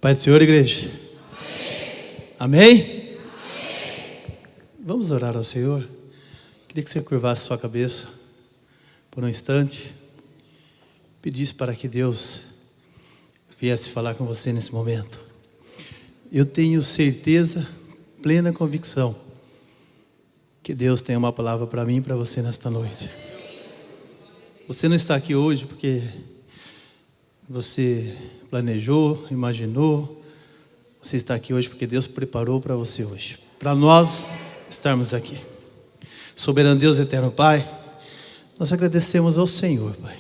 Pai do Senhor, igreja. Amém? Vamos orar ao Senhor. Queria que você curvasse sua cabeça por um instante. Pedisse para que Deus viesse falar com você nesse momento. Eu tenho certeza, plena convicção, que Deus tem uma palavra para mim e para você nesta noite. Você não está aqui hoje porque você planejou, imaginou. Você está aqui hoje porque Deus preparou para você hoje, para nós estarmos aqui. Soberano Deus, eterno Pai, nós agradecemos ao Senhor, Pai,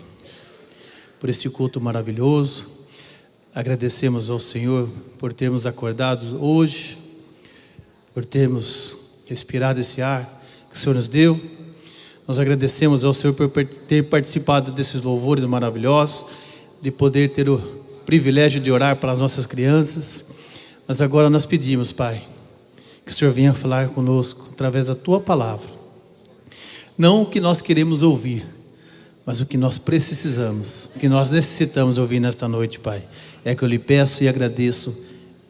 por esse culto maravilhoso. Agradecemos ao Senhor por termos acordado hoje, por termos respirado esse ar que o Senhor nos deu. Nós agradecemos ao Senhor por ter participado desses louvores maravilhosos, de poder ter o privilégio de orar para as nossas crianças. Mas agora nós pedimos, Pai, que o Senhor venha falar conosco através da Tua palavra. Não o que nós queremos ouvir, mas o que nós precisamos, o que nós necessitamos ouvir nesta noite, Pai. É que eu lhe peço e agradeço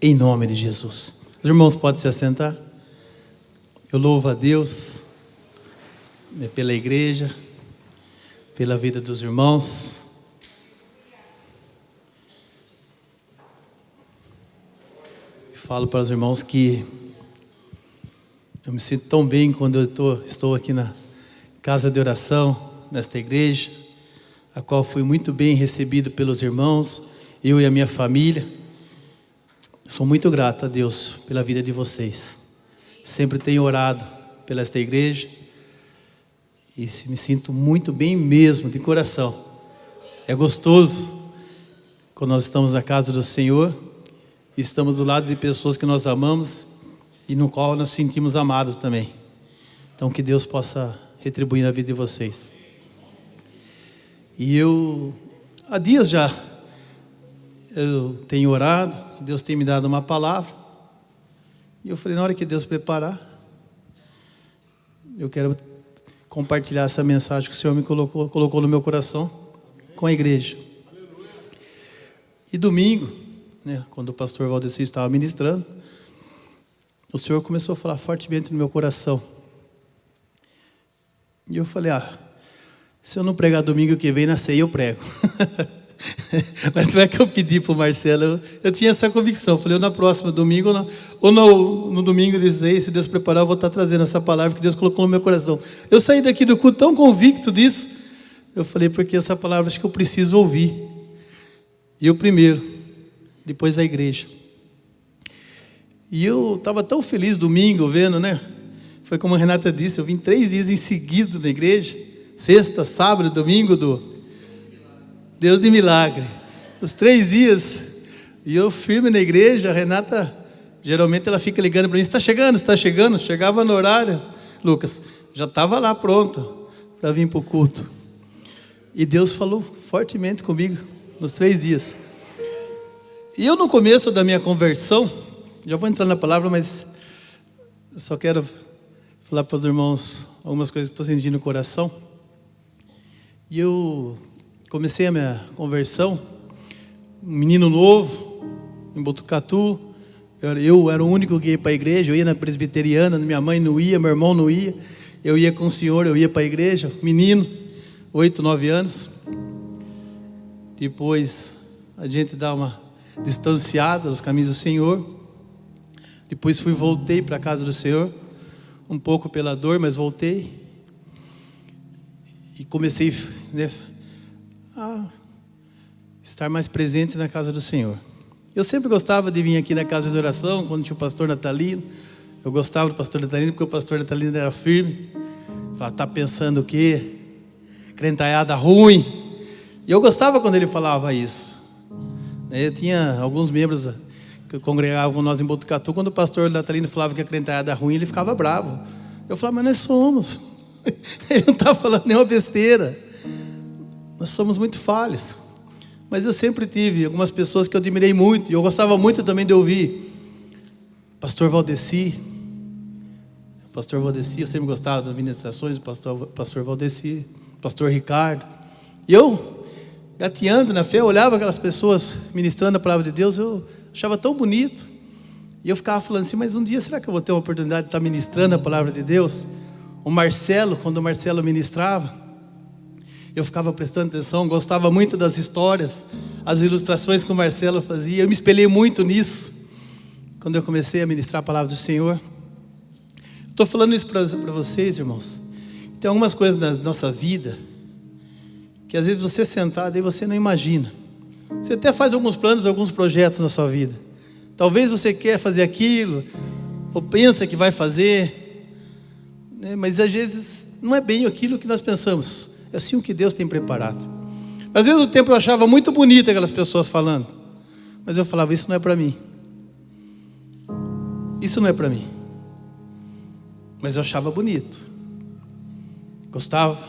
em nome de Jesus. Os irmãos podem se assentar. Eu louvo a Deus pela igreja, pela vida dos irmãos. Falo para os irmãos que eu me sinto tão bem quando eu estou aqui na casa de oração, nesta igreja, a qual fui muito bem recebido pelos irmãos, eu e a minha família. Sou muito grato a Deus pela vida de vocês. Sempre tenho orado pela esta igreja e me sinto muito bem mesmo, de coração. É gostoso quando nós estamos na casa do Senhor. Estamos do lado de pessoas que nós amamos e no qual nós sentimos amados também. Então que Deus possa retribuir na vida de vocês. E há dias já, eu tenho orado, Deus tem me dado uma palavra. E eu falei, na hora que Deus preparar, eu quero compartilhar essa mensagem que o Senhor me colocou no meu coração com a igreja. E domingo, quando o pastor Valdeci estava ministrando, o Senhor começou a falar fortemente no meu coração. E eu falei, se eu não pregar domingo que vem, na ceia eu prego. Mas não é que eu pedi para o Marcelo, eu tinha essa convicção. Eu falei, na próxima domingo, ou no domingo de ceia, se Deus preparar, eu vou estar trazendo essa palavra que Deus colocou no meu coração. Eu saí daqui do culto tão convicto disso. Eu falei, porque essa palavra acho que eu preciso ouvir. E eu primeiro, depois a igreja. E eu estava tão feliz domingo vendo, Foi como a Renata disse, eu vim 3 dias em seguida na igreja. Sexta, sábado, domingo do Deus de milagre. Os 3 dias. E eu firme na igreja. A Renata, geralmente ela fica ligando para mim, está chegando, está chegando. Chegava no horário, Lucas, já estava lá pronto para vir para o culto. E Deus falou fortemente comigo nos 3 dias. E eu no começo da minha conversão, já vou entrar na palavra, mas eu só quero falar para os irmãos algumas coisas que estou sentindo no coração. E eu comecei a minha conversão, um menino novo, em Botucatu. Eu era o único que ia para a igreja, eu ia na presbiteriana, minha mãe não ia, meu irmão não ia. Eu ia com o Senhor, eu ia para a igreja, menino, 8, 9 anos. Depois a gente dá uma distanciada dos caminhos do Senhor. Depois voltei para a casa do Senhor, um pouco pela dor, mas voltei. E comecei a estar mais presente na casa do Senhor. Eu sempre gostava de vir aqui na casa de oração, quando tinha o pastor Natalino. Eu gostava do pastor Natalino, porque o pastor Natalino era firme. Falava, está pensando o quê? Crentaiada ruim. E eu gostava quando ele falava isso. Eu tinha alguns membros que congregavam com nós em Botucatu. Quando o pastor Natalino falava que a crentaiada era ruim, ele ficava bravo. Eu falava, mas nós somos. Ele não estava falando nenhuma besteira. Nós somos muito falhos. Mas eu sempre tive algumas pessoas que eu admirei muito. E eu gostava muito também de ouvir pastor Valdeci. Pastor Valdeci, eu sempre gostava das ministrações do pastor Valdeci, pastor Ricardo. E eu gateando na fé, eu olhava aquelas pessoas ministrando a palavra de Deus, eu achava tão bonito. E eu ficava falando assim, mas um dia será que eu vou ter uma oportunidade de estar ministrando a palavra de Deus? O Marcelo, quando o Marcelo ministrava, eu ficava prestando atenção, gostava muito das histórias, as ilustrações que o Marcelo fazia. Eu me espelhei muito nisso, quando eu comecei a ministrar a palavra do Senhor. Estou falando isso para vocês, irmãos. Tem algumas coisas na nossa vida, que às vezes você sentado aí, você não imagina. Você até faz alguns planos, alguns projetos na sua vida. Talvez você quer fazer aquilo, ou pensa que vai fazer, né? Mas às vezes não é bem aquilo que nós pensamos. É assim o que Deus tem preparado. Às vezes no tempo eu achava muito bonito aquelas pessoas falando, mas eu falava, isso não é para mim. Isso não é para mim. Mas eu achava bonito. Gostava,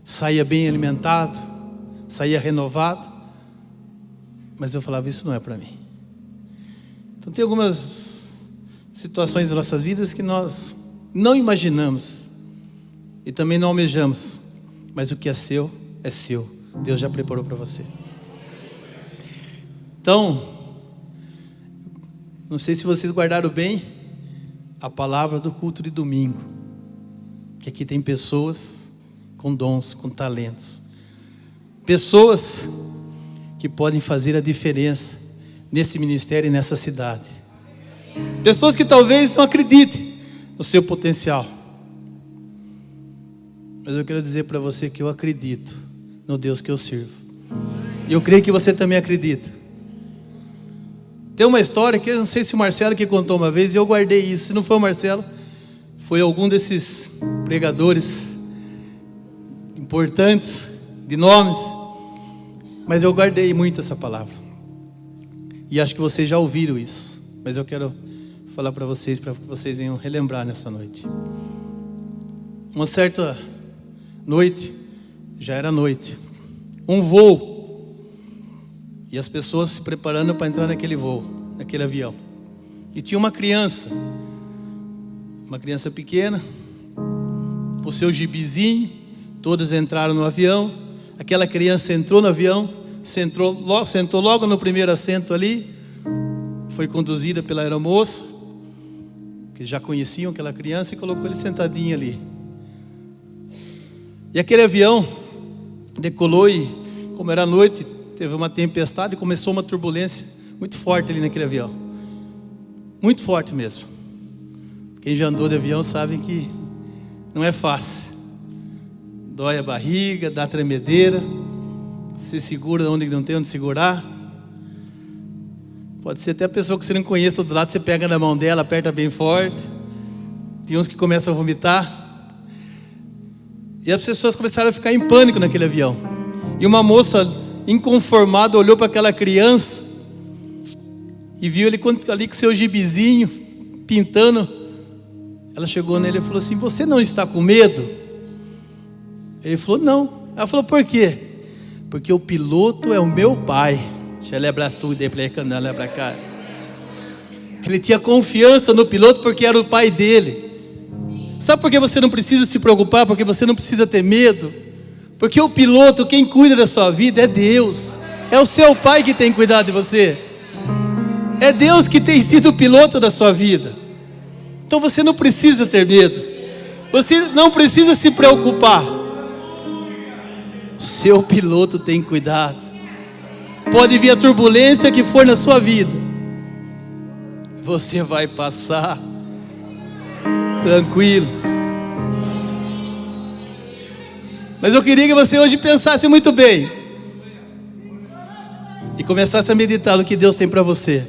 saía bem alimentado, saía renovado, mas eu falava, isso não é para mim. Então tem algumas situações em nossas vidas que nós não imaginamos e também não almejamos, mas o que é seu, Deus já preparou para você. Então, não sei se vocês guardaram bem a palavra do culto de domingo, que aqui tem pessoas com dons, com talentos, pessoas que podem fazer a diferença nesse ministério e nessa cidade, pessoas que talvez não acreditem no seu potencial, mas eu quero dizer para você que eu acredito no Deus que eu sirvo, e eu creio que você também acredita. Tem uma história que eu não sei se o Marcelo que contou uma vez, e eu guardei isso. Se não foi o Marcelo, foi algum desses pregadores importantes, de nomes, mas eu guardei muito essa palavra, e acho que vocês já ouviram isso, mas eu quero falar para que vocês venham relembrar nessa noite. Uma certa noite, já era noite, um voo, e as pessoas se preparando para entrar naquele voo, naquele avião, e tinha uma criança pequena, o seu gibizinho, todos entraram no avião, aquela criança entrou no avião, sentou logo no primeiro assento ali, foi conduzida pela aeromoça, que já conheciam aquela criança, e colocou ele sentadinho ali. E aquele avião decolou, e como era noite, teve uma tempestade e começou uma turbulência muito forte ali naquele avião, muito forte mesmo. Quem já andou de avião sabe que não é fácil, dói a barriga, dá tremedeira, se segura onde não tem onde segurar. Pode ser até a pessoa que você não conhece do lado, você pega na mão dela, aperta bem forte. Tem uns que começam a vomitar. E as pessoas começaram a ficar em pânico naquele avião. E uma moça inconformada olhou para aquela criança e viu ele ali com seu gibizinho pintando. Ela chegou nele e falou assim: você não está com medo? Ele falou: não. Ela falou: por quê? Porque o piloto é o meu pai. Ele tinha confiança no piloto porque era o pai dele. Sabe por que você não precisa se preocupar? Porque você não precisa ter medo? Porque o piloto, quem cuida da sua vida é Deus. É o seu pai que tem cuidado de você. É Deus que tem sido o piloto da sua vida. Então você não precisa ter medo. Você não precisa se preocupar. O seu piloto tem cuidado. Pode vir a turbulência que for na sua vida, você vai passar tranquilo. Mas eu queria que você hoje pensasse muito bem e começasse a meditar no que Deus tem para você.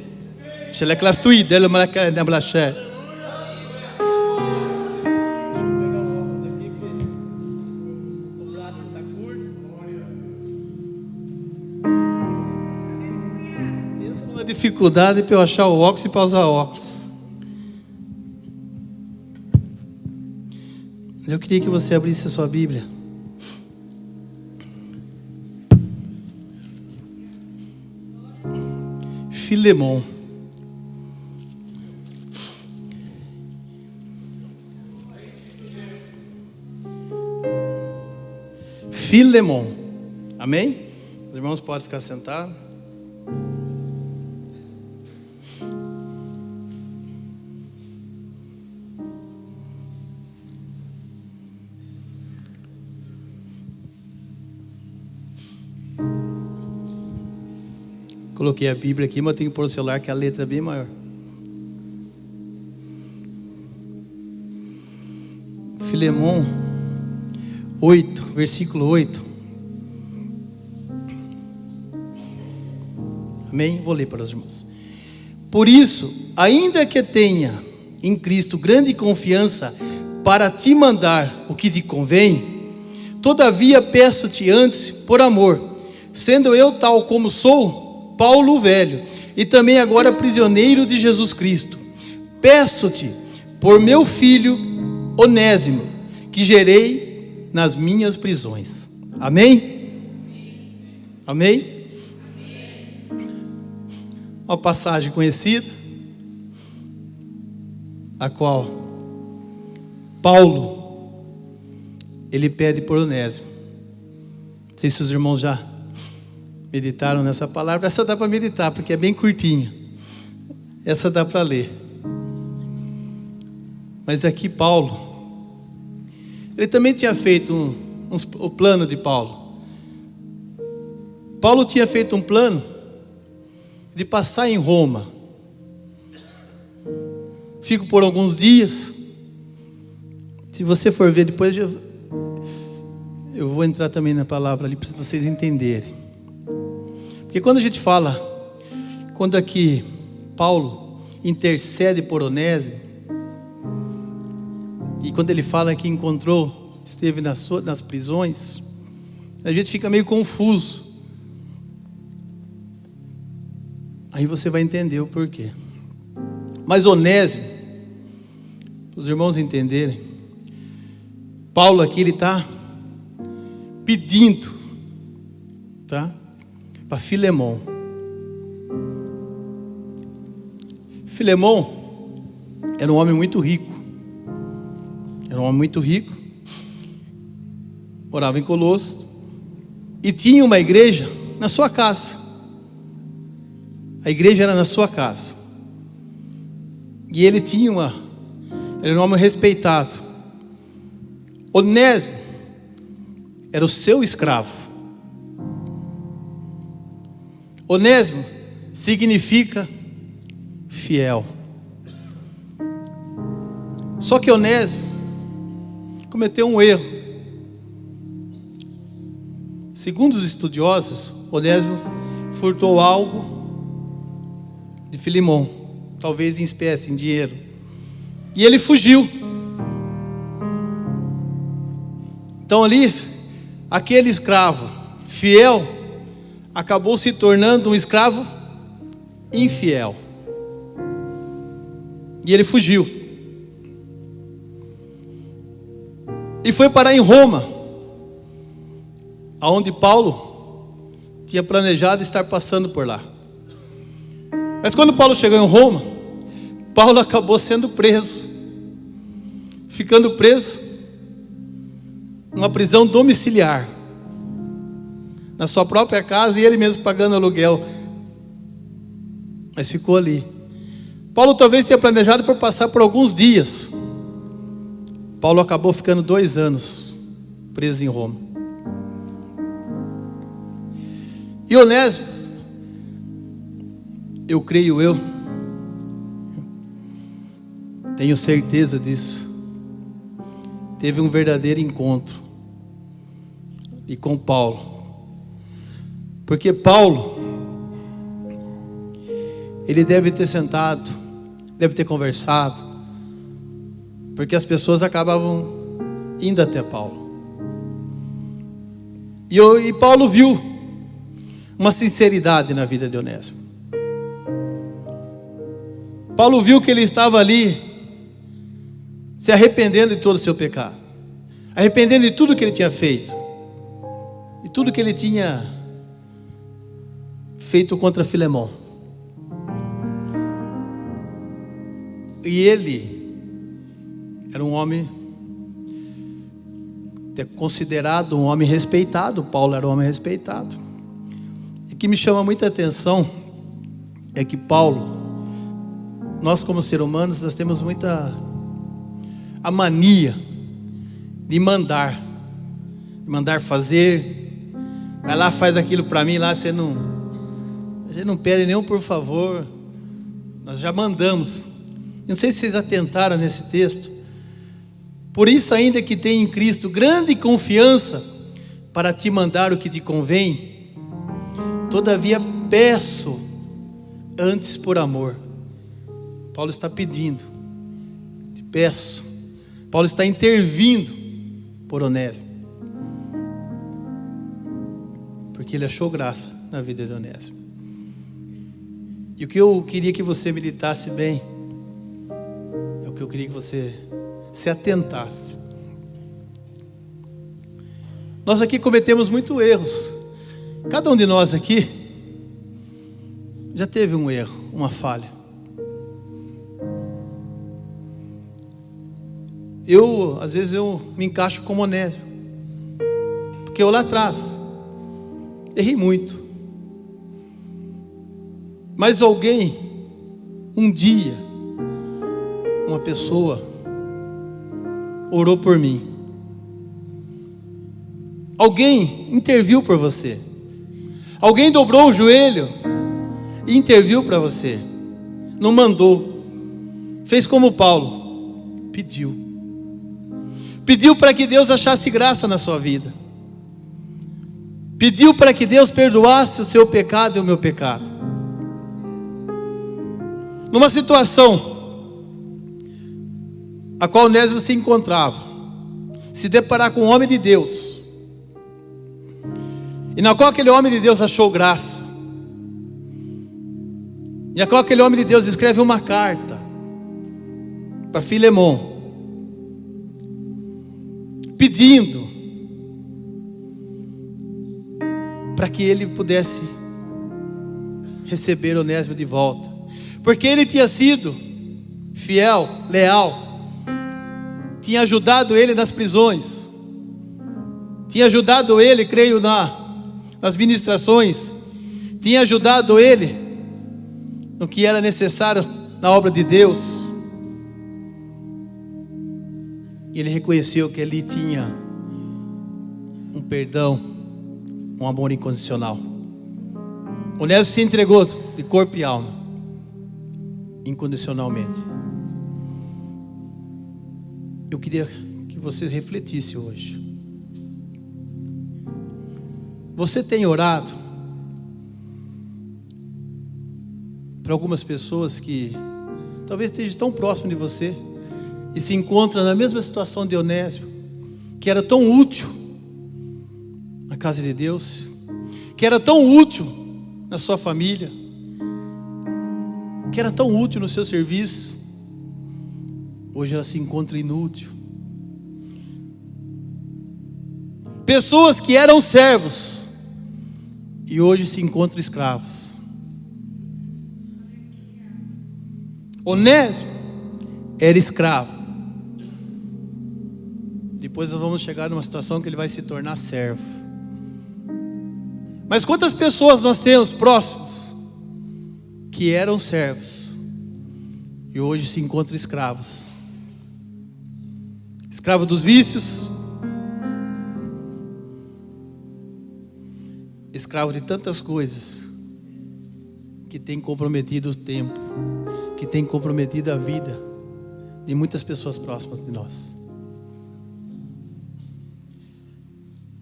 Dificuldade para eu achar o óculos e para usar óculos. Eu queria que você abrisse a sua Bíblia. Filemon. Filemon. Amém? Os irmãos podem ficar sentados. Coloquei a Bíblia aqui, mas eu tenho que pôr o celular, que a letra é bem maior. Filemão 8, versículo 8. Amém? Vou ler para os irmãos. Por isso, ainda que tenha em Cristo grande confiança para te mandar o que te convém, todavia peço-te antes, por amor, sendo eu tal como sou, Paulo velho, e também agora prisioneiro de Jesus Cristo, peço-te por meu filho Onésimo, que gerei nas minhas prisões. Amém? Amém? Uma passagem conhecida, a qual Paulo, ele pede por Onésimo. Não sei se os irmãos já meditaram nessa palavra. Essa dá para meditar, porque é bem curtinha. Essa dá para ler. Mas aqui Paulo, ele também tinha feito o plano de Paulo. Paulo tinha feito um plano de passar em Roma. Fico por alguns dias. Se você for ver depois, eu vou entrar também na palavra ali para vocês entenderem. Porque quando a gente fala, quando aqui Paulo intercede por Onésimo, e quando ele fala que esteve nas prisões, a gente fica meio confuso. Aí você vai entender o porquê. Mas Onésimo, para os irmãos entenderem, Paulo aqui ele está pedindo, tá? Para Filemão. Filemão era um homem muito rico. Morava em Colosso e tinha uma igreja na sua casa. A igreja era na sua casa. E ele era um homem respeitado. Onésimo era o seu escravo. Onésimo significa fiel. Só que Onésimo cometeu um erro. Segundo os estudiosos, Onésimo furtou algo de Filemão, talvez em espécie, em dinheiro, e ele fugiu. Então ali, aquele escravo fiel acabou se tornando um escravo infiel. E ele fugiu. E foi parar em Roma, aonde Paulo tinha planejado estar passando por lá. Mas quando Paulo chegou em Roma, Paulo acabou sendo preso, ficando preso numa prisão domiciliar, na sua própria casa, e ele mesmo pagando aluguel, mas ficou ali. Paulo talvez tenha planejado por passar por alguns dias. Paulo acabou ficando 2 anos preso em Roma. E Onésimo, tenho certeza disso, teve um verdadeiro encontro e com Paulo. Porque Paulo, ele deve ter sentado, deve ter conversado, porque as pessoas acabavam indo até Paulo. E Paulo viu uma sinceridade na vida de Onésimo. Paulo viu que ele estava ali se arrependendo de todo o seu pecado, arrependendo de tudo que ele tinha feito, e tudo que ele tinha feito contra Filemão. E ele era um homem considerado um homem respeitado. Paulo era um homem respeitado. que me chama muita atenção é que Paulo, nós como seres humanos, nós temos muita a mania de mandar fazer. Vai lá, faz aquilo para mim, lá a gente não pede nenhum por favor, nós já mandamos. Não sei se vocês atentaram nesse texto. Por isso ainda que tem em Cristo grande confiança para te mandar o que te convém, todavia peço antes por amor. Paulo está pedindo, te peço. Paulo está intervindo por Onésimo, porque ele achou graça na vida de Onésimo. E o que eu queria que você meditasse bem, é o que eu queria que você se atentasse. Nós aqui cometemos muitos erros. Cada um de nós aqui já teve um erro, uma falha. Às vezes eu me encaixo como Onésimo, porque eu lá atrás errei muito. Mas alguém, um dia, uma pessoa orou por mim. Alguém interviu por você. Alguém dobrou o joelho e interviu para você. Não mandou. Fez como Paulo, pediu. Pediu para que Deus achasse graça na sua vida. Pediu para que Deus perdoasse o seu pecado e o meu pecado. Numa situação a qual Onésimo se encontrava, se deparar com um homem de Deus, e na qual aquele homem de Deus achou graça, e na qual aquele homem de Deus escreve uma carta para Filemon, pedindo para que ele pudesse receber Onésimo de volta, porque ele tinha sido fiel, leal, tinha ajudado ele nas prisões, tinha ajudado ele, creio, nas ministrações, tinha ajudado ele no que era necessário na obra de Deus. E ele reconheceu que ele tinha um perdão, um amor incondicional. Onésimo se entregou de corpo e alma, incondicionalmente. Eu queria que você refletisse hoje. Você tem orado para algumas pessoas que talvez estejam tão próximas de você e se encontram na mesma situação de Onésimo, que era tão útil na casa de Deus, que era tão útil na sua família, que era tão útil no seu serviço, hoje ela se encontra inútil. Pessoas que eram servos e hoje se encontram escravos. Onésimo era escravo. Depois nós vamos chegar numa situação que ele vai se tornar servo. Mas quantas pessoas nós temos próximos que eram servos e hoje se encontram escravos? Escravo dos vícios, escravo de tantas coisas que tem comprometido o tempo, que tem comprometido a vida de muitas pessoas próximas de nós.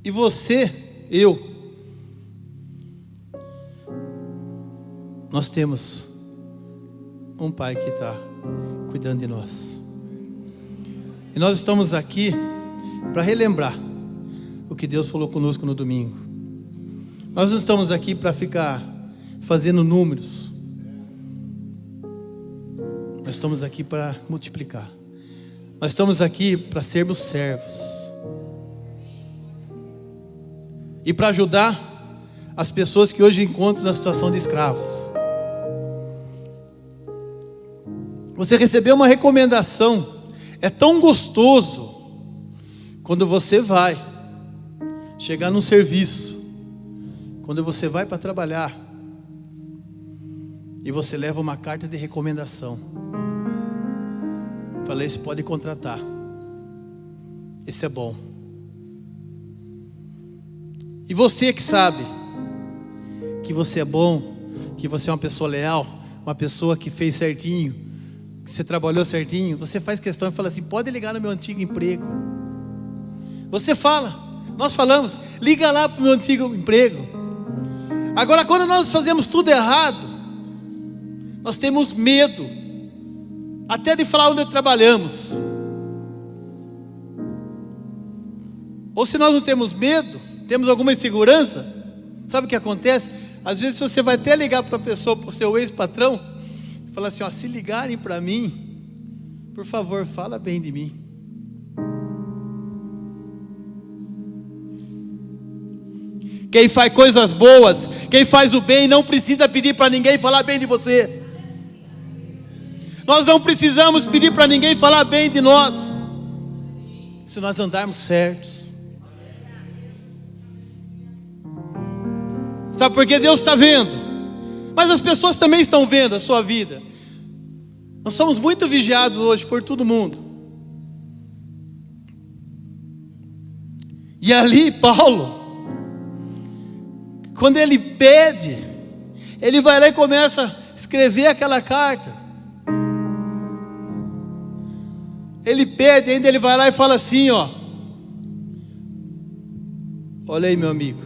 E você, nós temos um Pai que está cuidando de nós. E nós estamos aqui para relembrar o que Deus falou conosco no domingo. Nós não estamos aqui para ficar fazendo números. Nós estamos aqui para multiplicar. Nós estamos aqui para sermos servos. E para ajudar as pessoas que hoje encontram na situação de escravos. Você recebeu uma recomendação. É tão gostoso quando você vai chegar num serviço Quando você vai para trabalhar e você leva uma carta de recomendação, falei, esse pode contratar, esse é bom. E você que sabe que você é bom, que você é uma pessoa leal, uma pessoa que fez certinho, que você trabalhou certinho, você faz questão e fala assim, pode ligar no meu antigo emprego. Você fala, nós falamos, liga lá para o meu antigo emprego. Agora, quando nós fazemos tudo errado, nós temos medo, até de falar onde trabalhamos. Ou se nós não temos medo, temos alguma insegurança, sabe o que acontece? Às vezes você vai até ligar para a pessoa, para o seu ex-patrão, e falar assim, ó, se ligarem para mim, por favor, fala bem de mim. Quem faz coisas boas, quem faz o bem, não precisa pedir para ninguém falar bem de você. Nós não precisamos pedir para ninguém falar bem de nós, se nós andarmos certos. Sabe por que Deus está vendo? Mas as pessoas também estão vendo a sua vida. Nós somos muito vigiados hoje por todo mundo. E ali Paulo, quando ele pede, ele vai lá e começa a escrever aquela carta. Ele pede, ainda ele vai lá e fala assim, ó. Olha aí, meu amigo.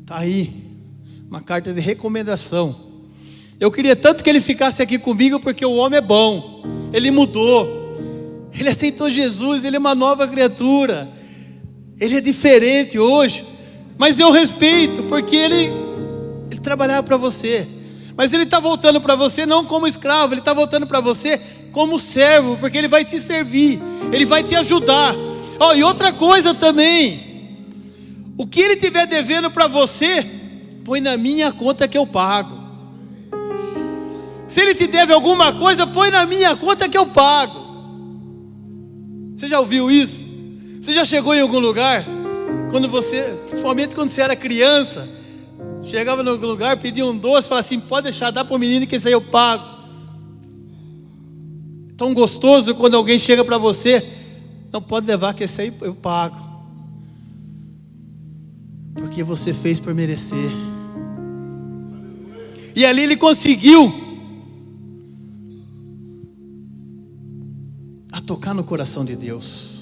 Está aí, uma carta de recomendação. Eu queria tanto que ele ficasse aqui comigo, porque o homem é bom, ele mudou, ele aceitou Jesus, ele é uma nova criatura, ele é diferente hoje, mas eu respeito, porque ele trabalhava para você, mas ele está voltando para você não como escravo, ele está voltando para você como servo, porque ele vai te servir, ele vai te ajudar. Oh, e outra coisa também, o que ele estiver devendo para você, põe na minha conta que eu pago. Se ele te deve alguma coisa, põe na minha conta que eu pago. Você já ouviu isso? Você já chegou em algum lugar? Principalmente quando você era criança, chegava em algum lugar, pedia um doce, falava assim, pode deixar, dá para o menino que esse aí eu pago. Tão gostoso quando alguém chega para você, não pode levar que esse aí eu pago. Porque você fez por merecer. E ali ele conseguiu a tocar no coração de Deus.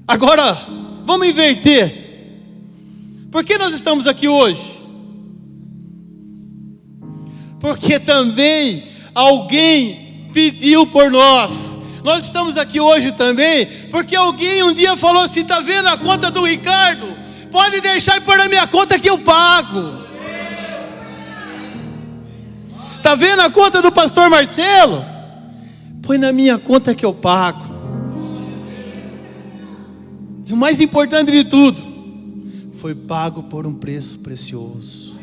Agora, vamos inverter. Por que nós estamos aqui hoje? Porque também alguém pediu por nós. Nós estamos aqui hoje também, porque alguém um dia falou assim, está vendo a conta do Ricardo? Pode deixar e pôr na minha conta que eu pago. Está vendo a conta do pastor Marcelo? Põe na minha conta que eu pago. E o mais importante de tudo, foi pago por um preço precioso.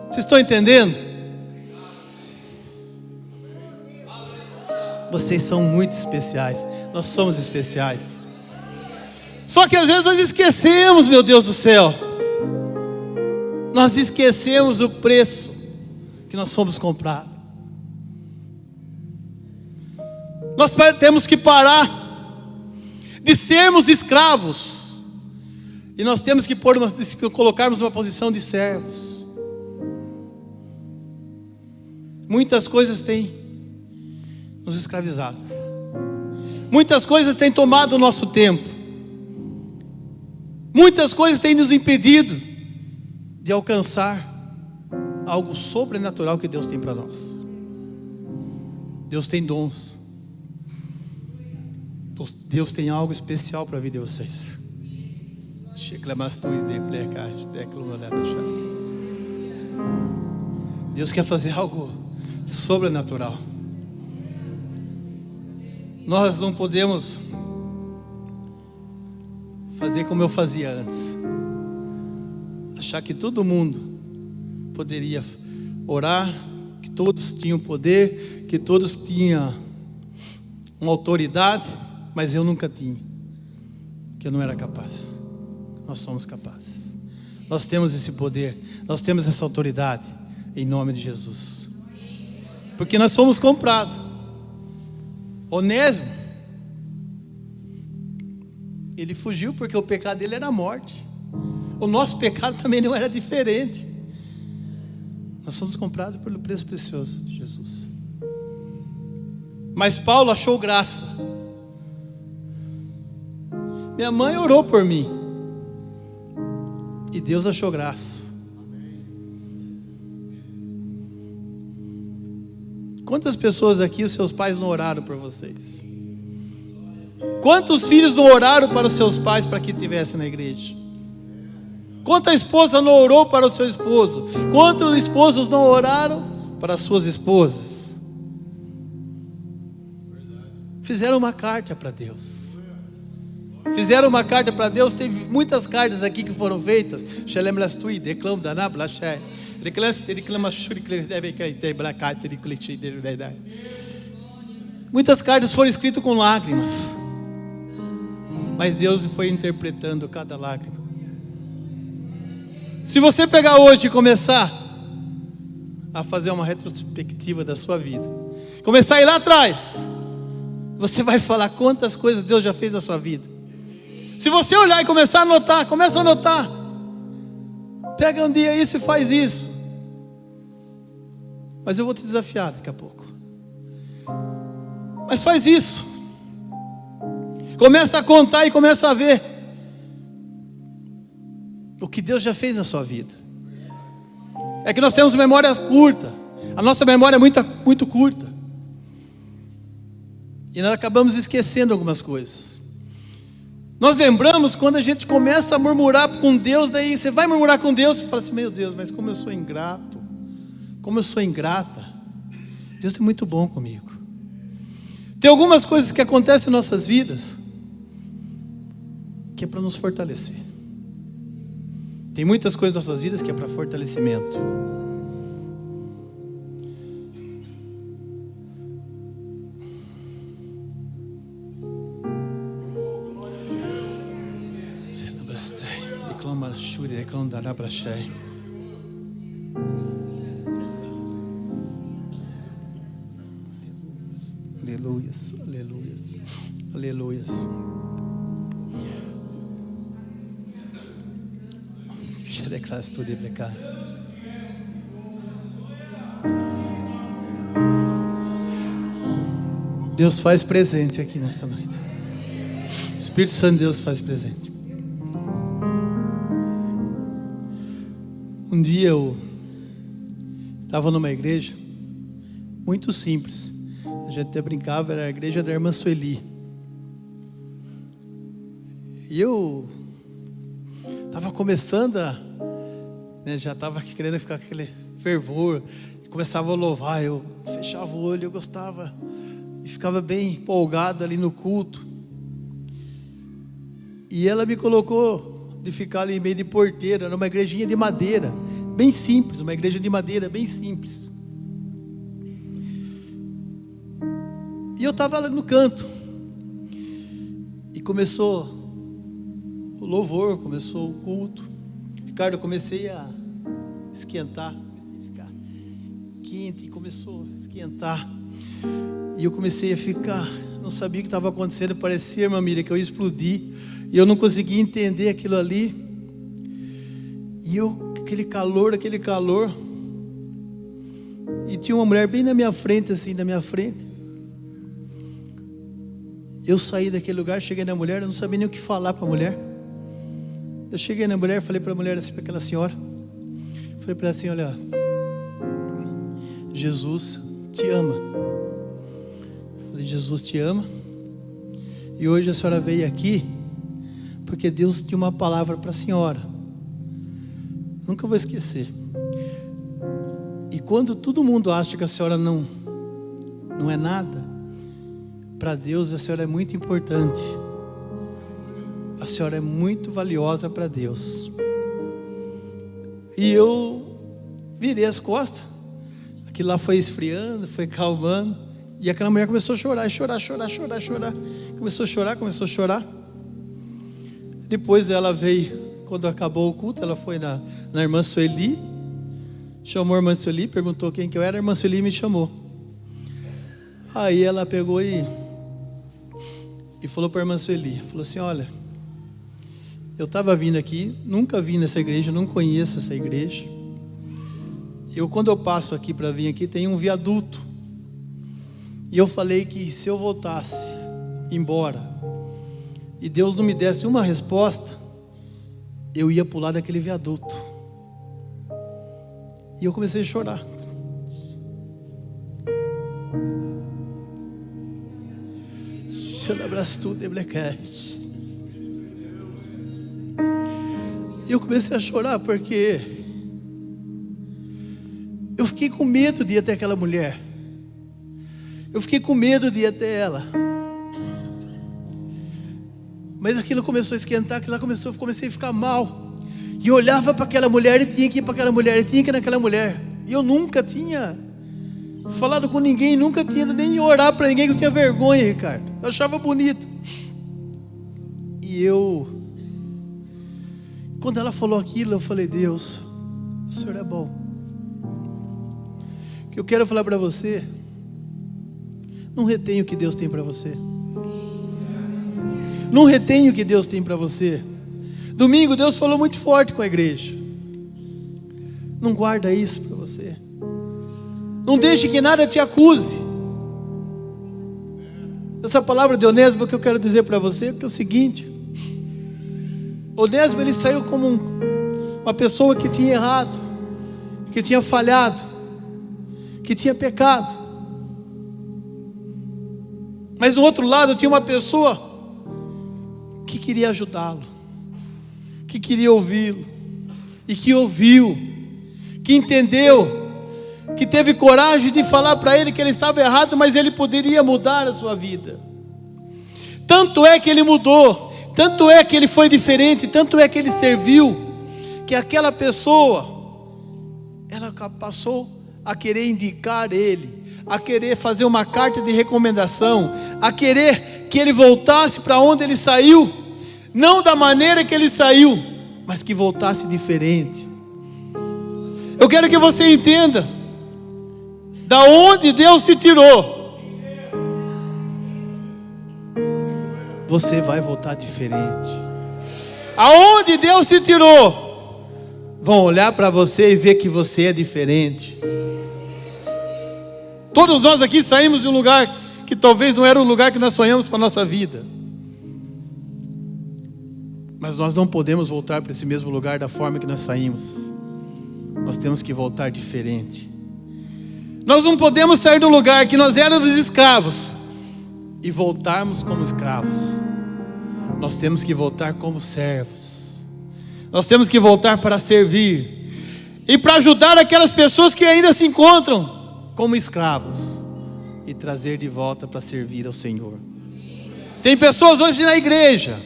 Vocês estão entendendo? Vocês são muito especiais. Nós somos especiais. Só que às vezes nós esquecemos, meu Deus do céu. Nós esquecemos o preço que nós fomos comprados. Nós temos que parar de sermos escravos. E nós temos que colocarmos uma posição de servos. Muitas coisas têm nos escravizado. Muitas coisas têm tomado o nosso tempo. Muitas coisas têm nos impedido de alcançar algo sobrenatural que Deus tem para nós. Deus tem dons. Deus tem algo especial para a vida de vocês. Deus quer fazer algo sobrenatural. Nós não podemos fazer como eu fazia antes, achar que todo mundo poderia orar, que todos tinham poder, que todos tinham uma autoridade, mas eu nunca tinha, que eu não era capaz. Nós somos capazes. Nós temos esse poder, nós temos essa autoridade, em nome de Jesus. Porque nós somos comprados. Onésimo, ele fugiu porque o pecado dele era a morte. O nosso pecado também não era diferente. Nós somos comprados pelo preço precioso de Jesus. Mas Paulo achou graça. Minha mãe orou por mim, e Deus achou graça. Quantas pessoas aqui os seus pais não oraram por vocês? Quantos filhos não oraram para os seus pais para que estivessem na igreja? Quanta esposa não orou para o seu esposo? Quantos esposos não oraram para as suas esposas? Fizeram uma carta para Deus. Fizeram uma carta para Deus. Teve muitas cartas aqui que foram feitas. Muitas cartas foram escritas com lágrimas, mas Deus foi interpretando cada lágrima. Se você pegar hoje e começar a fazer uma retrospectiva da sua vida, começar a ir lá atrás, você vai falar quantas coisas Deus já fez na sua vida. Se você olhar e começar a anotar, começa a anotar. Pega um dia isso e faz isso. Mas eu vou te desafiar daqui a pouco. Mas faz isso. Começa a contar e começa a ver o que Deus já fez na sua vida. É que nós temos memórias curtas. A nossa memória é muito curta. E nós acabamos esquecendo algumas coisas. Nós lembramos quando a gente começa a murmurar com Deus. Daí você vai murmurar com Deus e fala assim: meu Deus, mas como eu sou ingrato, como eu sou ingrata. Deus é muito bom comigo. Tem algumas coisas que acontecem em nossas vidas que é para nos fortalecer. Tem muitas coisas em nossas vidas que é para fortalecimento. Aleluias, aleluias, aleluias. Deus faz presente aqui nessa noite. O Espírito Santo de Deus faz presente. Um dia eu estava numa igreja muito simples. A gente até brincava, era a igreja da irmã Sueli. E eu estava começando já estava querendo ficar com aquele fervor. Começava a louvar, eu fechava o olho, eu gostava. E ficava bem empolgado ali no culto. E ela me colocou de ficar ali meio de porteira, numa igrejinha de madeira, bem simples, uma igreja de madeira bem simples. E eu estava lá no canto, e começou o louvor, começou o culto. Ricardo, eu comecei a esquentar, comecei a ficar quente, e começou a esquentar, e eu comecei a ficar, não sabia o que estava acontecendo, parecia, irmã Miriam, que eu ia explodir, e eu não conseguia entender aquilo ali, e eu, aquele calor, e tinha uma mulher bem na minha frente, assim, na minha frente. Eu saí daquele lugar, cheguei na mulher, eu não sabia nem o que falar para a mulher. Eu cheguei na mulher, falei para a mulher assim, para aquela senhora, falei para ela assim: olha, Jesus te ama. Falei: Jesus te ama, e hoje a senhora veio aqui porque Deus tinha uma palavra para a senhora. Nunca vou esquecer. E quando todo mundo acha que a senhora não é nada, para Deus a senhora é muito importante. A senhora é muito valiosa para Deus. E eu virei as costas. Aquilo lá foi esfriando, foi calmando. E aquela mulher começou a chorar, chorar. Começou a chorar. Depois ela veio, quando acabou o culto, ela foi na irmã Sueli, chamou a irmã Sueli, perguntou quem que eu era, a irmã Sueli me chamou. Aí ela pegou e falou para a irmã Sueli, falou assim: olha, eu estava vindo aqui, nunca vim nessa igreja, não conheço essa igreja. Quando eu passo aqui para vir aqui, tem um viaduto. E eu falei que se eu voltasse embora e Deus não me desse uma resposta, eu ia pular daquele viaduto. E eu comecei a chorar. E eu comecei a chorar porque eu fiquei com medo de ir até aquela mulher. Eu fiquei com medo de ir até ela. Mas aquilo começou a esquentar, comecei a ficar mal. E eu olhava para aquela mulher e tinha que ir para aquela mulher, e tinha que ir naquela mulher. E eu nunca tinha falado com ninguém, nunca tinha nem orar para ninguém, que eu tinha vergonha, Ricardo. Eu achava bonito. E quando ela falou aquilo, eu falei: Deus, o Senhor é bom. O que eu quero falar para você, não retenha o que Deus tem para você. Não retenha o que Deus tem para você. Domingo Deus falou muito forte com a igreja. Não guarda isso para você. Não deixe que nada te acuse. Essa palavra de Onésimo que eu quero dizer para você é o seguinte: Onésimo, ele saiu como uma pessoa que tinha errado, que tinha falhado, que tinha pecado. Mas do outro lado tinha uma pessoa que queria ajudá-lo, que queria ouvi-lo, e que ouviu, que entendeu, que teve coragem de falar para ele que ele estava errado, mas ele poderia mudar a sua vida. Tanto é que ele mudou, tanto é que ele foi diferente, tanto é que ele serviu, que aquela pessoa, ela passou a querer indicar ele, a querer fazer uma carta de recomendação, a querer que ele voltasse para onde ele saiu, não da maneira que ele saiu, mas que voltasse diferente. Eu quero que você entenda da onde Deus se tirou. Você vai voltar diferente. Aonde Deus se tirou, vão olhar para você e ver que você é diferente. Todos nós aqui saímos de um lugar que talvez não era o lugar que nós sonhamos para a nossa vida. Mas nós não podemos voltar para esse mesmo lugar da forma que nós saímos. Nós temos que voltar diferente. Nós não podemos sair do lugar que nós éramos escravos e voltarmos como escravos. Nós temos que voltar como servos. Nós temos que voltar para servir e para ajudar aquelas pessoas que ainda se encontram como escravos, e trazer de volta para servir ao Senhor. Tem pessoas hoje na igreja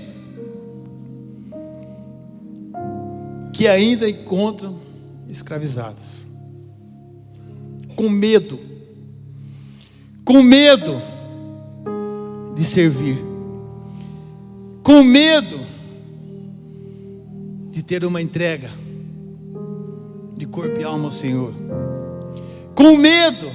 que ainda encontram escravizadas, com medo de servir, com medo de ter uma entrega de corpo e alma ao Senhor, com medo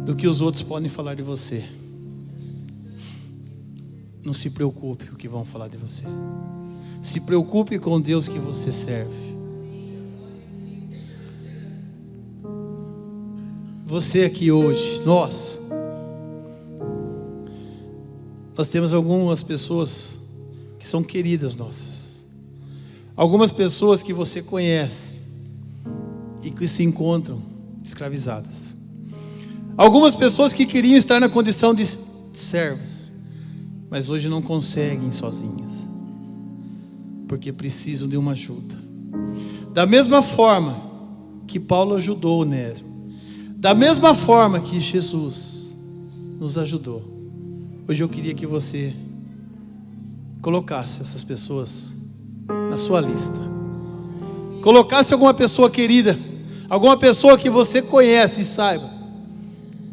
do que os outros podem falar de você. Não se preocupe com o que vão falar de você. Se preocupe com o Deus que você serve. Você aqui hoje, nós temos algumas pessoas que são queridas nossas, algumas pessoas que você conhece e que se encontram escravizadas, algumas pessoas que queriam estar na condição de servos, mas hoje não conseguem sozinhas, porque precisam de uma ajuda. Da mesma forma que Paulo ajudou Onésimo, da mesma forma que Jesus nos ajudou, hoje eu queria que você colocasse essas pessoas na sua lista. Colocasse alguma pessoa querida, alguma pessoa que você conhece e saiba,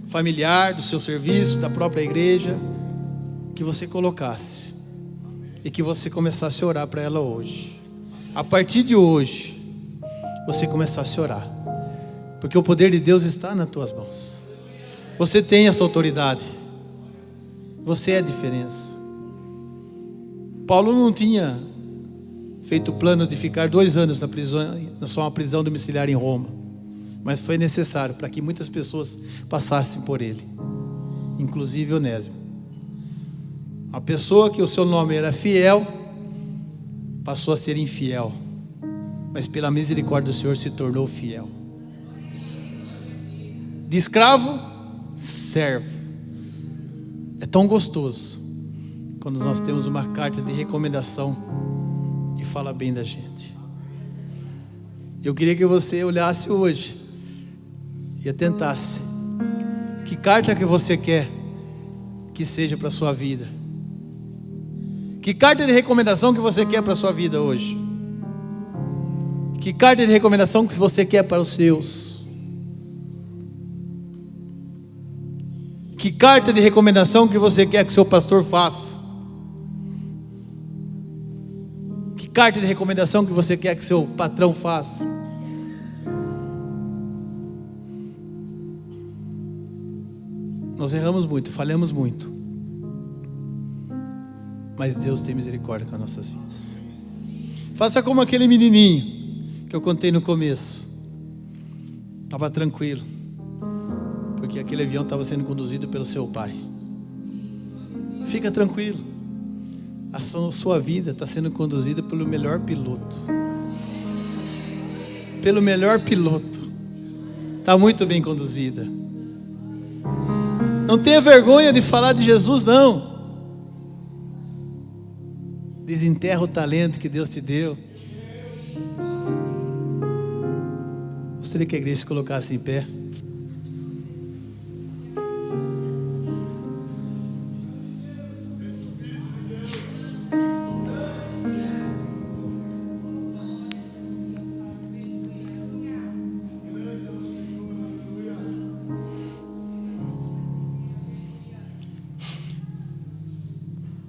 familiar, do seu serviço, da própria igreja, que você colocasse e que você começasse a orar para ela hoje. A partir de hoje, você começasse a orar, porque o poder de Deus está nas tuas mãos. Você tem essa autoridade. Você é a diferença. Paulo não tinha feito o plano de ficar 2 anos na prisão, na sua prisão domiciliar em Roma, mas foi necessário para que muitas pessoas passassem por ele, inclusive Onésimo. A pessoa que o seu nome era fiel, passou a ser infiel, mas pela misericórdia do Senhor se tornou fiel. De escravo, servo. É tão gostoso quando nós temos uma carta de recomendação e fala bem da gente. Eu queria que você olhasse hoje e atentasse. Que carta que você quer que seja para a sua vida? Que carta de recomendação que você quer para a sua vida hoje? Que carta de recomendação que você quer para os seus? Que carta de recomendação que você quer que seu pastor faça? Que carta de recomendação que você quer que seu patrão faça? Nós erramos muito, falhamos muito, mas Deus tem misericórdia com as nossas vidas. Faça como aquele menininho que eu contei no começo. Estava tranquilo, porque aquele avião estava sendo conduzido pelo seu pai. Fica tranquilo, a sua vida está sendo conduzida pelo melhor piloto. Pelo melhor piloto. Está muito bem conduzida. Não tenha vergonha de falar de Jesus, não. Desenterra o talento que Deus te deu. Gostaria que a igreja se colocasse em pé.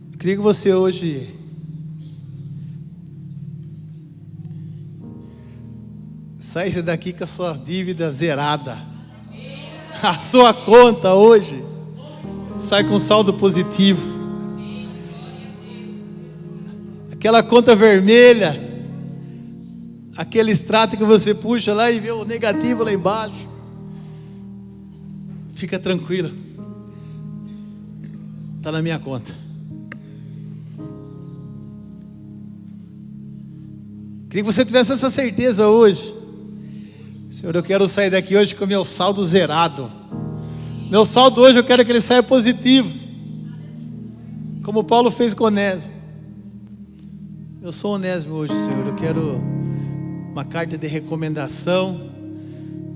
Eu queria que você hoje saísse daqui com a sua dívida zerada. A sua conta hoje sai com saldo positivo. Aquela conta vermelha, aquele extrato que você puxa lá e vê o negativo lá embaixo, fica tranquilo, está na minha conta. Queria que você tivesse essa certeza hoje. Senhor, eu quero sair daqui hoje com meu saldo zerado. Meu saldo hoje eu quero que ele saia positivo, como Paulo fez com Onésimo. Eu sou Onésimo hoje, Senhor. Eu quero uma carta de recomendação.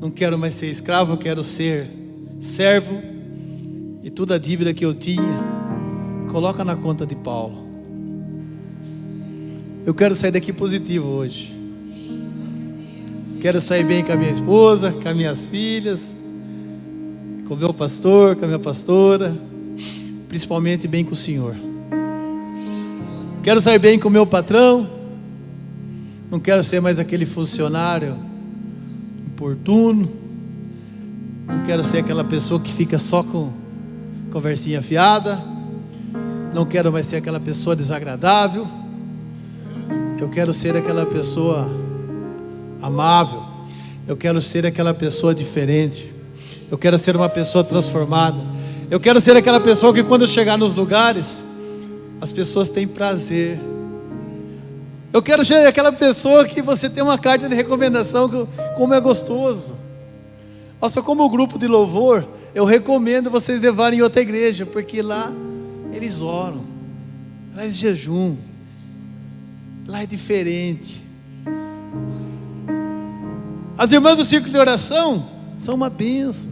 Não quero mais ser escravo, eu quero ser servo. E toda a dívida que eu tinha, coloca na conta de Paulo. Eu quero sair daqui positivo hoje. Quero sair bem com a minha esposa, com as minhas filhas, com o meu pastor, com a minha pastora, principalmente bem com o Senhor. Quero sair bem com o meu patrão. Não quero ser mais aquele funcionário importuno. Não quero ser aquela pessoa que fica só com conversinha fiada. Não quero mais ser aquela pessoa desagradável. Eu quero ser aquela pessoa amável. Eu quero ser aquela pessoa diferente. Eu quero ser uma pessoa transformada. Eu quero ser aquela pessoa que quando eu chegar nos lugares, as pessoas têm prazer. Eu quero ser aquela pessoa que você tem uma carta de recomendação, como é gostoso. Nossa, como o grupo de louvor, eu recomendo vocês levarem em outra igreja, porque lá eles oram, lá eles jejuam, lá é diferente. As irmãs do círculo de oração são uma bênção.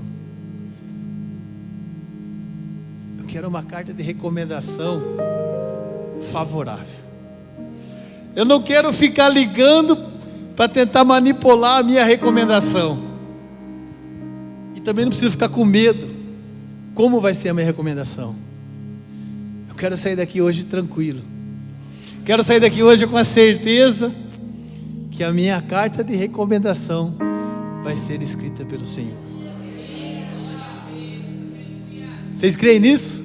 Eu quero uma carta de recomendação favorável. Eu não quero ficar ligando para tentar manipular a minha recomendação. E também não preciso ficar com medo. Como vai ser a minha recomendação? Eu quero sair daqui hoje tranquilo. Quero sair daqui hoje com a certeza que a minha carta de recomendação vai ser escrita pelo Senhor. Vocês creem nisso?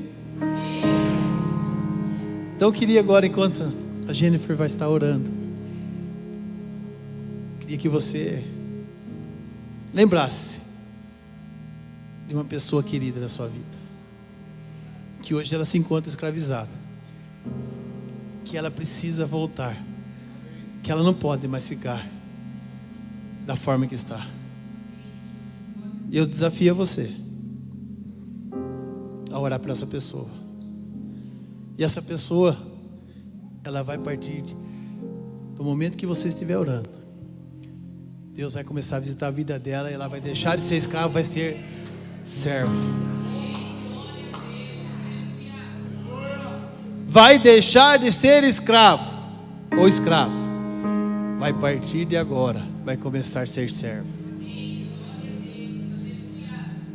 Então eu queria agora, enquanto a Jennifer vai estar orando, queria que você lembrasse de uma pessoa querida na sua vida, que hoje ela se encontra escravizada, que ela precisa voltar, que ela não pode mais ficar da forma que está. E eu desafio você a orar para essa pessoa. E essa pessoa, ela vai partir do momento que você estiver orando. Deus vai começar a visitar a vida dela e ela vai deixar de ser escrava, vai ser servo. Vai deixar de ser escravo ou escravo. Vai partir de agora, vai começar a ser servo.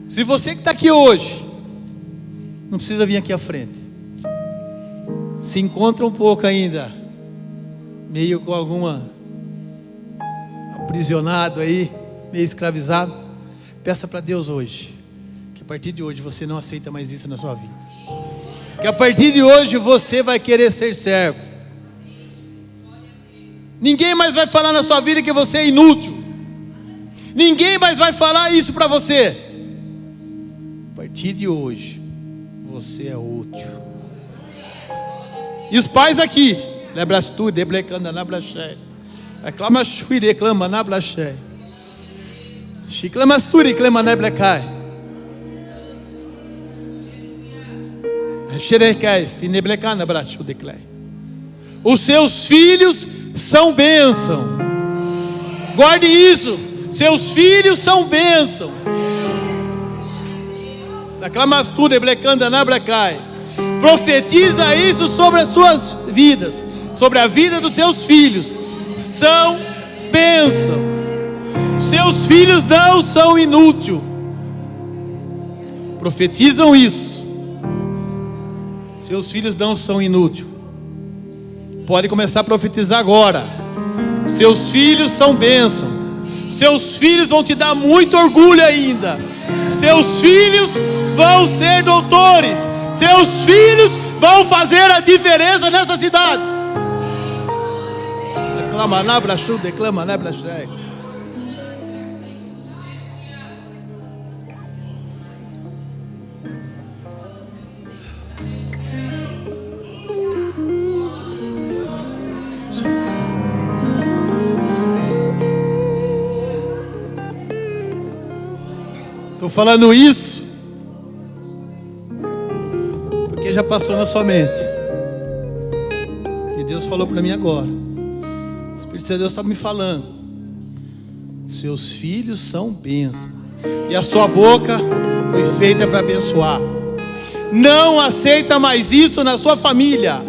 Se você que está aqui hoje, não precisa vir aqui à frente, se encontra um pouco ainda, meio com alguma aprisionado aí, meio escravizado, peça para Deus hoje, que a partir de hoje você não aceita mais isso na sua vida, que a partir de hoje você vai querer ser servo. Ninguém mais vai falar na sua vida que você é inútil, ninguém mais vai falar isso para você. A partir de hoje você é útil. E os pais aqui, lebras tu, deblecanda na blaché, reclama chui, reclama na blaché, chiclamas tu, reclama na blecai, xerecais, tineblecana brachu declai. Os seus filhos são bênção. Guarde isso. Seus filhos são bênção. Reclamas tu, deblecanda na blecai. Profetiza isso sobre as suas vidas, sobre a vida dos seus filhos. São bênção. Seus filhos não são inúteis. Profetizam isso. Seus filhos não são inúteis. Pode começar a profetizar agora. Seus filhos são bênção. Seus filhos vão te dar muito orgulho ainda. Seus filhos vão ser doutores. Seus filhos vão fazer a diferença nessa cidade. Declama na brachu, declama na braché. Estou falando isso porque já passou na sua mente. E Deus falou para mim agora. O Espírito de Deus está me falando. Seus filhos são bênçãos. E a sua boca foi feita para abençoar. Não aceita mais isso na sua família.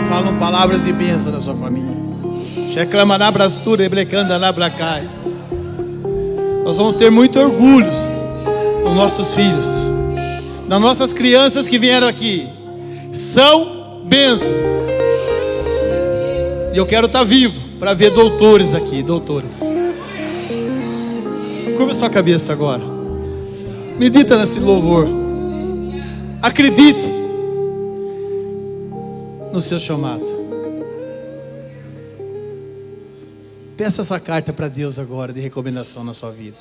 Falam palavras de bênção na sua família. Reclama na brastura e blecanda na blacai. Nós vamos ter muito orgulho dos nossos filhos, das nossas crianças que vieram aqui. São bênçãos. E eu quero estar vivo para ver doutores aqui, doutores. Curva sua cabeça agora. Medita nesse louvor. Acredite no seu chamado. Peça essa carta para Deus agora de recomendação na sua vida.